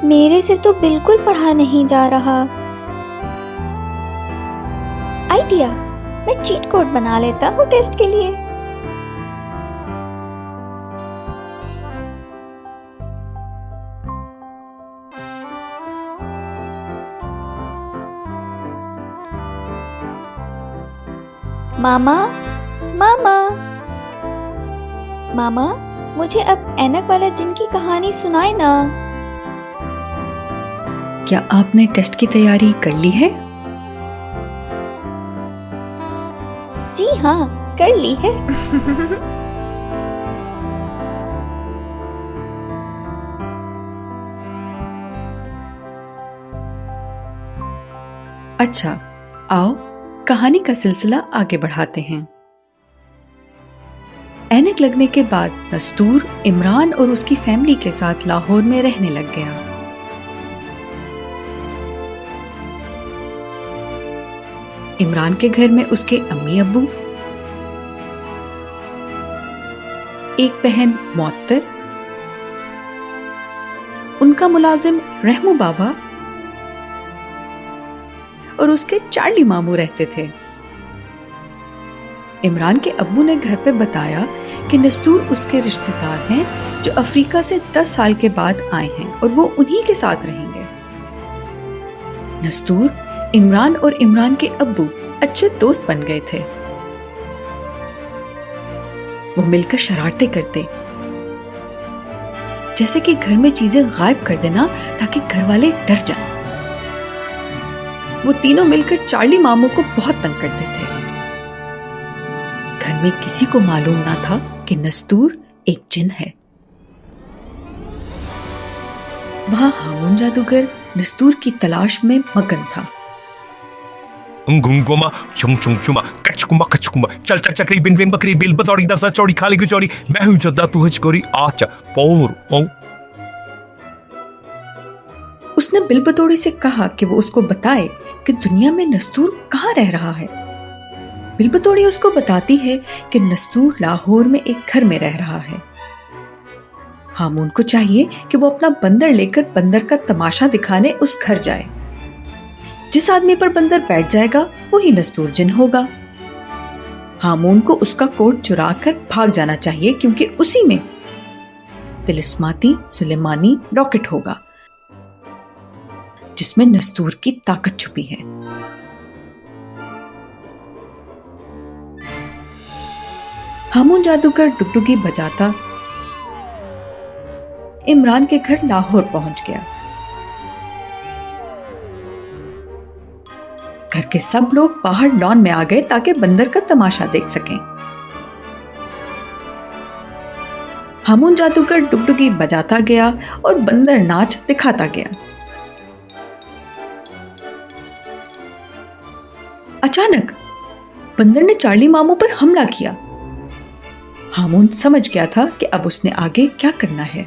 میرے سے تو بالکل پڑھا نہیں جا رہا۔ آئیڈیا، میں چیٹ کوڈ بنا لیتا ہوں ٹیسٹ کے لیے۔ ماما ماما ماما، مجھے اب اینک والا جن کی کہانی سنائے نا۔ کیا آپ نے ٹیسٹ کی تیاری کر لی ہے؟ جی ہاں، کر لی ہے۔ اچھا، آؤ کہانی کا سلسلہ آگے بڑھاتے ہیں۔ اینک لگنے کے بعد نستور عمران اور اس کی فیملی کے ساتھ لاہور میں رہنے لگ گیا۔ عمران کے گھر میں اس کے امی ابو، ایک بہن معطر، ان کا ملازم رحمو بابا اور اس کے چارلی ماموں رہتے تھے۔ عمران کے ابو نے گھر پہ بتایا کہ نستور اس کے رشتہ دار ہیں جو افریقہ سے 10 سال کے بعد آئے ہیں اور وہ انہی کے ساتھ رہیں گے۔ نستور، عمران اور عمران کے ابو اچھے دوست بن گئے تھے۔ وہ مل کر شرارتیں کرتے، جیسے کہ گھر میں چیزیں غائب کر دینا تاکہ گھر والے ڈر جائیں۔ وہ تینوں مل کر چارلی ماموں کو بہت تنگ کرتے تھے۔ گھر میں کسی کو معلوم نہ تھا کہ نستور ایک جن ہے۔ وہاں ہامون جادوگر نستور کی تلاش میں مگن تھا۔ گنگوما چم چم چما کچکما کچکما چل چل چکری بن بن بکری بل بزوری دسا چوڑی کھالی کی چوڑی میں ہوں چدا تو ہچ کوری آچا پور پوں۔ اس نے بل بتوڑی سے کہا کہ وہ اس کو بتائے کہ دنیا میں نستور کہاں رہ رہا ہے۔ بل بتوڑی اس کو بتاتی ہے کہ نستور لاہور میں ایک گھر میں رہ رہا ہے۔ ہامون کو چاہیے کہ وہ اپنا بندر لے کر بندر کا تماشا دکھانے اس گھر جائے۔ جس آدمی پر بندر بیٹھ جائے گا وہی نستور جن ہوگا۔ ہامون کو اس کا کوٹ چرا کر بھاگ جانا چاہیے کیونکہ اسی میں طلسماتی سلیمانی راکٹ ہوگا جس میں نستور کی طاقت چھپی ہے۔ ہامون جادوگر ڈگڈگی بجاتا عمران کے گھر لاہور پہنچ گیا۔ گھر کے سب لوگ باہر لان میں آ گئے تاکہ بندر کا تماشا دیکھ سکیں۔ ہامون جادوگر ڈگڈگی بجاتا گیا اور بندر ناچ دکھاتا گیا۔ اچانک بندر نے چارلی ماموں پر حملہ کیا۔ ہامون سمجھ گیا تھا کہ اب اس نے آگے کیا کرنا ہے۔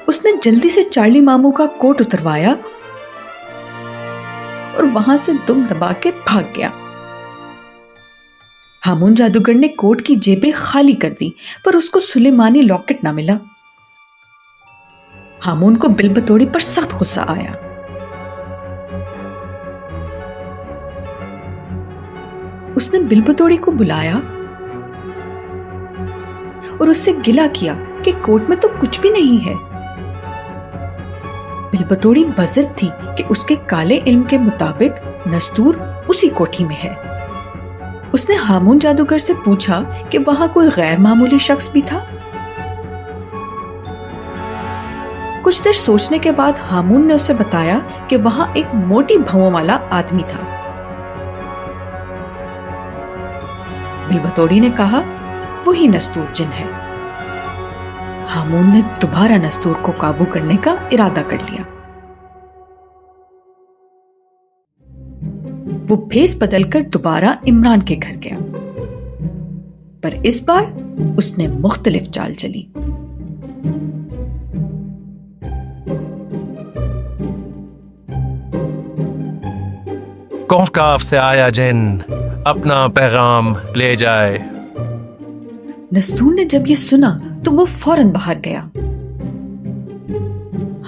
اس نے جلدی سے چارلی ماموں کا کوٹ اتروایا اور وہاں سے دم دبا کے بھاگ گیا۔ ہامون جادوگر نے کوٹ کی جیبیں خالی کر دی پر اس کو سلیمانی لاکٹ نہ ملا۔ ہامون کو بل بتوڑی پر سخت غصہ آیا۔ اس نے بل بتوڑی کو بلایا اور اس سے گلہ کیا کہ کوٹ میں تو کچھ بھی نہیں ہے۔ بل بتوڑی بزرگ تھی کہ اس کے کالے علم کے مطابق نستور اسی کوٹھی میں ہے۔ اس نے ہامون جادوگر سے پوچھا کہ وہاں کوئی غیر معمولی شخص بھی تھا۔ کچھ دیر سوچنے کے بعد ہامون نے اسے بتایا کہ وہاں ایک موٹی بھووں والا آدمی تھا۔ بل بتوڑی نے کہا وہی نستور جن ہے۔ ہامون نے دوبارہ نستور کو قابو کرنے کا ارادہ کر لیا۔ وہ بھیس بدل کر دوبارہ عمران کے گھر گیا، پر اس بار اس نے مختلف چال چلی۔ کونکاف سے آیا جن اپنا پیغام لے جائے۔ نستور نے جب یہ سنا تو وہ فوراً باہر گیا۔